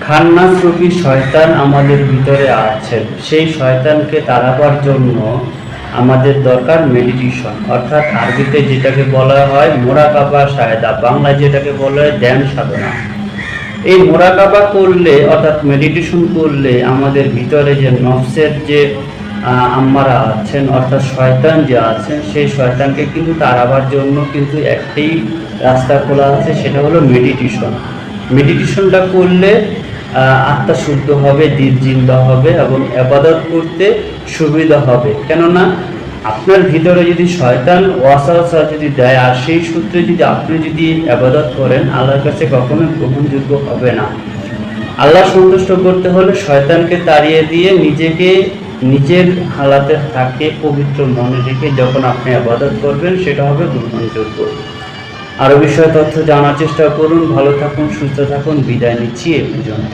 খান্নাসরূপী শয়তান আমাদের ভিতরে আছে। সেই শয়তানকে তাড়াবার জন্য আমাদের দরকার মেডিটেশন, অর্থাৎ আরবিতে যেটাকে বলা হয় মোরাকাবা শাহেদা, বাংলায় যেটাকে বলা হয় ধ্যান সাধনা। এই মোরাকাবা করলে অর্থাৎ মেডিটেশন করলে আমাদের ভিতরে যে নফসের যে আম্মারা আছেন অর্থাৎ শয়তান যে আছেন, সেই শয়তানকে কিন্তু তাড়াবার জন্য কিন্তু একটাই রাস্তা খোলা আছে, সেটা হলো মেডিটেশন। মেডিটেশনটা করলে আত্মা শুদ্ধ হবে, দিল জিন্দা হবে এবং ইবাদত করতে সুবিধা হবে। কেননা আপনার ভিতরে যদি শয়তান ওয়াসওয়াসা যদি দেয় আর সেই সূত্রে যদি আপনি যদি ইবাদত করেন, আল্লাহর কাছে কখনোই গ্রহণযোগ্য হবে না। আল্লাহ সন্তুষ্ট করতে হলে শয়তানকে তাড়িয়ে দিয়ে নিজেকে নিজের হালাতে থাকে পবিত্র মনে রেখে যখন আপনি ইবাদত করবেন, সেটা হবে গ্রহণযোগ্য। আরো বিষয় তথ্য জানার চেষ্টা করুন। ভালো থাকুন, সুস্থ থাকুন। বিদায় নিচ্ছি এ পর্যন্ত।